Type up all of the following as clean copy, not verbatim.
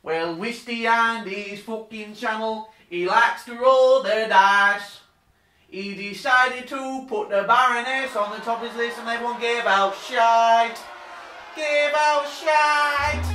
Well, Wisty and his fucking channel, he likes to roll the dice. He decided to put the Baroness on the top of his list and everyone gave out shite. Gave out shite.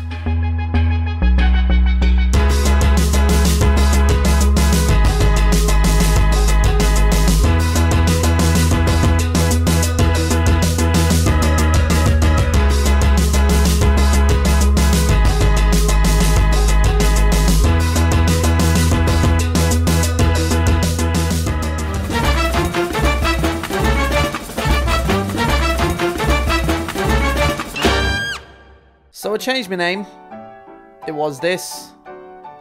So I changed my name. It was this.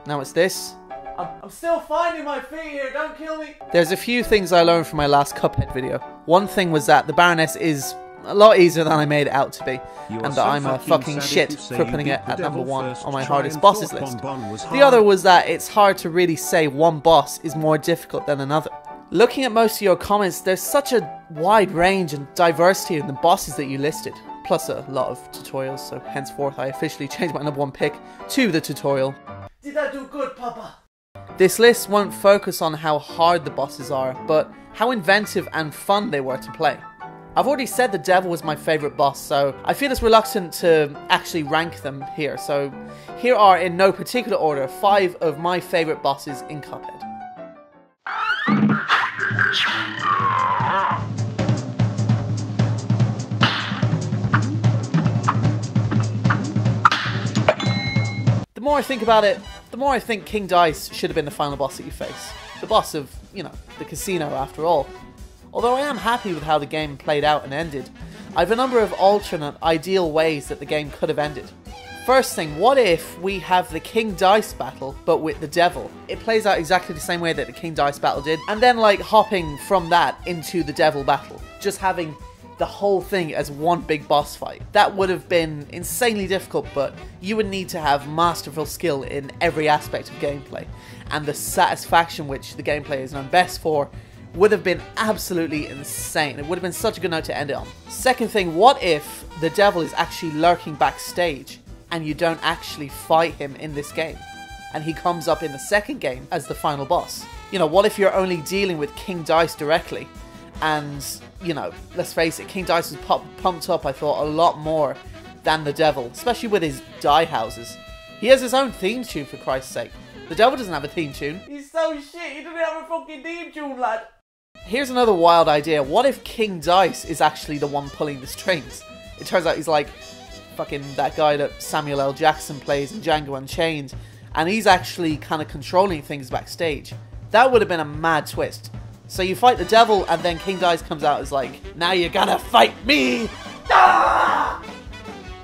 Now it's this. I'm still finding my feet here, don't kill me. There's a few things I learned from my last Cuphead video. One thing was that the Baroness is a lot easier than I made it out to be. And that I'm a fucking shit for putting it at number 1 on my hardest bosses list. The other was that it's hard to really say one boss is more difficult than another. Looking at most of your comments, there's such a wide range and diversity in the bosses that you listed. Plus a lot of tutorials, so henceforth I officially changed my number 1 pick to the tutorial. Did I do good, Papa? This list won't focus on how hard the bosses are, but how inventive and fun they were to play. I've already said the Devil was my favourite boss, so I feel it's reluctant to actually rank them here. So here are, in no particular order, 5 of my favourite bosses in Cuphead. The more I think about it, the more I think King Dice should have been the final boss that you face. The boss of, you know, the casino after all. Although I am happy with how the game played out and ended, I have a number of alternate, ideal ways that the game could have ended. First thing, what if we have the King Dice battle, but with the Devil? It plays out exactly the same way that the King Dice battle did, and then like hopping from that into the Devil battle. Just having the whole thing as one big boss fight. That would have been insanely difficult, but you would need to have masterful skill in every aspect of gameplay. And the satisfaction which the gameplay is known best for would have been absolutely insane. It would have been such a good note to end it on. Second thing, what if the Devil is actually lurking backstage and you don't actually fight him in this game? And he comes up in the second game as the final boss. You know, what if you're only dealing with King Dice directly? And, you know, let's face it, King Dice was pumped up, I thought, a lot more than the Devil, especially with his die houses. He has his own theme tune, for Christ's sake. The Devil doesn't have a theme tune. He's so shit, he doesn't have a fucking theme tune, lad. Here's another wild idea. What if King Dice is actually the one pulling the strings? It turns out he's like fucking that guy that Samuel L. Jackson plays in Django Unchained, and he's actually kind of controlling things backstage. That would have been a mad twist. So you fight the Devil, and then King Dice comes out as like, now you're gonna fight me! Ah!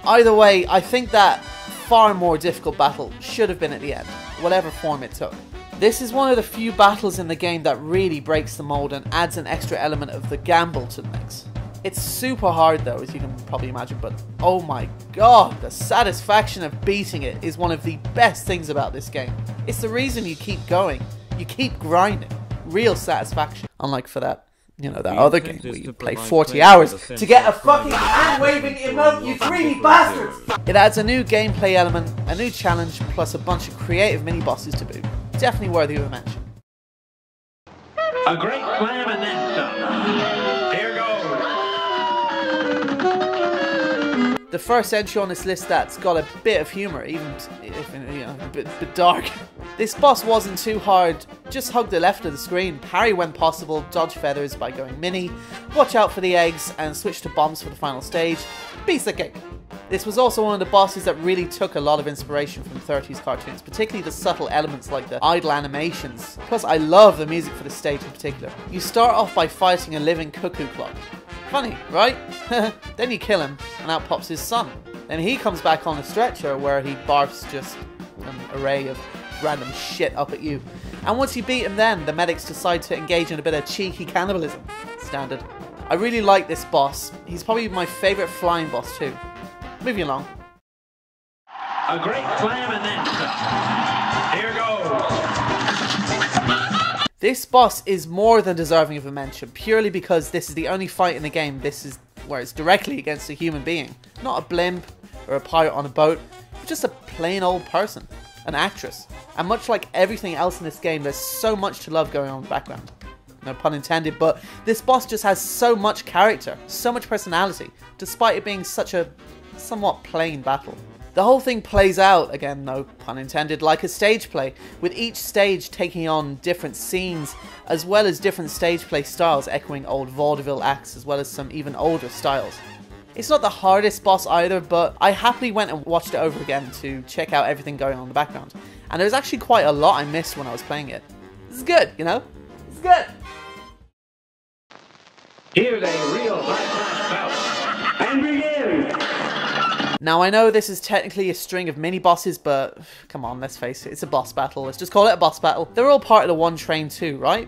Either way, I think that far more difficult battle should have been at the end, whatever form it took. This is one of the few battles in the game that really breaks the mold and adds an extra element of the gamble to the mix. It's super hard though, as you can probably imagine, but oh my god, the satisfaction of beating it is one of the best things about this game. It's the reason you keep going, you keep grinding. Real satisfaction. Unlike for that, you know, that other game where you play 40 hours to get a fucking hand-waving emote, you greedy bastards! It adds a new gameplay element, a new challenge, plus a bunch of creative mini-bosses to boot. Definitely worthy of a mention. A great slam and then some. Here goes. The first entry on this list that's got a bit of humour, even if, you know, a bit dark. This boss wasn't too hard, just hug the left of the screen, parry when possible, dodge feathers by going mini, watch out for the eggs, and switch to bombs for the final stage. Piece of cake. This was also one of the bosses that really took a lot of inspiration from 30s cartoons, particularly the subtle elements like the idle animations. Plus, I love the music for the stage in particular. You start off by fighting a living cuckoo clock. Funny, right? Then you kill him, and out pops his son. Then he comes back on a stretcher where he barfs just an array of random shit up at you. And once you beat him then, the medics decide to engage in a bit of cheeky cannibalism. Standard. I really like this boss. He's probably my favourite flying boss too. Moving along. A great slam and then some. Here goes. This boss is more than deserving of a mention, purely because this is the only fight in the game where it's directly against a human being. Not a blimp or a pirate on a boat, but just a plain old person. an actress. And much like everything else in this game, there's so much to love going on in the background. No pun intended, but this boss just has so much character, so much personality, despite it being such a somewhat plain battle. The whole thing plays out, again no pun intended, like a stage play, with each stage taking on different scenes, as well as different stage play styles echoing old vaudeville acts, as well as some even older styles. It's not the hardest boss either, but I happily went and watched it over again to check out everything going on in the background. And there was actually quite a lot I missed when I was playing it. This is good, you know? It's good! Here's a real high-class bout. And begin! Now I know this is technically a string of mini-bosses, but come on, let's face it, it's a boss battle. Let's just call it a boss battle. They're all part of the one train too, right?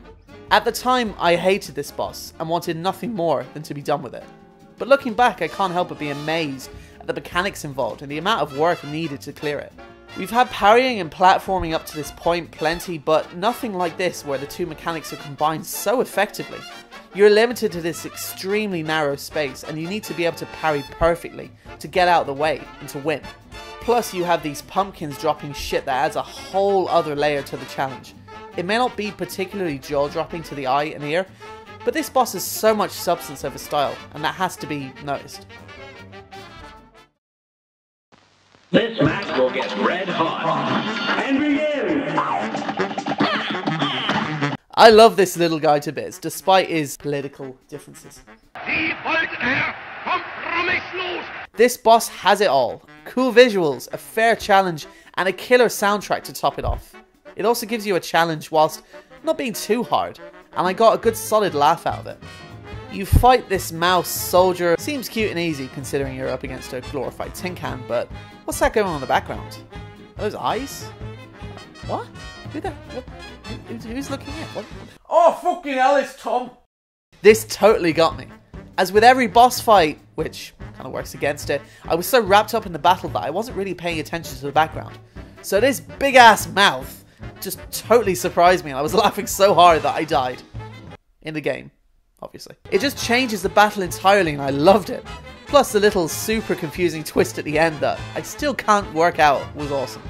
At the time, I hated this boss and wanted nothing more than to be done with it. But looking back, I can't help but be amazed at the mechanics involved and the amount of work needed to clear it. We've had parrying and platforming up to this point plenty, but nothing like this where the two mechanics are combined so effectively. You're limited to this extremely narrow space and you need to be able to parry perfectly to get out of the way and to win. Plus you have these pumpkins dropping shit that adds a whole other layer to the challenge. It may not be particularly jaw-dropping to the eye and ear, but this boss has so much substance over style, and that has to be noticed. This match will get red hot. And begin! I love this little guy to bits, despite his political differences. This boss has it all. Cool visuals, a fair challenge, and a killer soundtrack to top it off. It also gives you a challenge whilst not being too hard, and I got a good solid laugh out of it. You fight this mouse soldier. Seems cute and easy considering you're up against a glorified tin can, but what's that going on in the background? Are those eyes? What? Who's looking at? What? Oh, fucking hell, it's Tom! This totally got me. As with every boss fight, which kind of works against it, I was so wrapped up in the battle that I wasn't really paying attention to the background. So this big ass mouth just totally surprised me and I was laughing so hard that I died. In the game, obviously. It just changes the battle entirely and I loved it. Plus the little super confusing twist at the end that I still can't work out was awesome.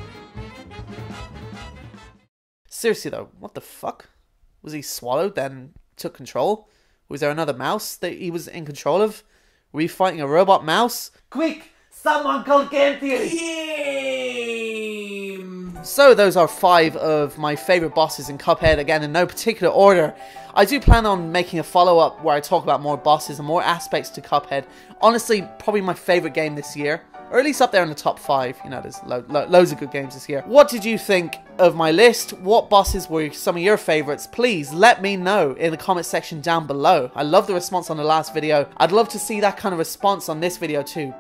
Seriously though, what the fuck? Was he swallowed then took control? Was there another mouse that he was in control of? Were you fighting a robot mouse? Quick! Someone call game theory! So those are 5 of my favourite bosses in Cuphead, again in no particular order. I do plan on making a follow-up where I talk about more bosses and more aspects to Cuphead. Honestly, probably my favourite game this year. Or at least up there in the top 5. You know, there's loads of good games this year. What did you think of my list? What bosses were some of your favourites? Please let me know in the comment section down below. I love the response on the last video. I'd love to see that kind of response on this video too.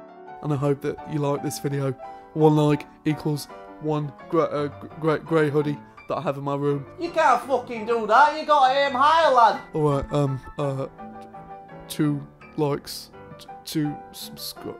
And I hope that you like this video. 1 like equals 1 grey hoodie that I have in my room. You can't fucking do that. You gotta aim higher, lad. Alright, 2 likes, 2 subscribe.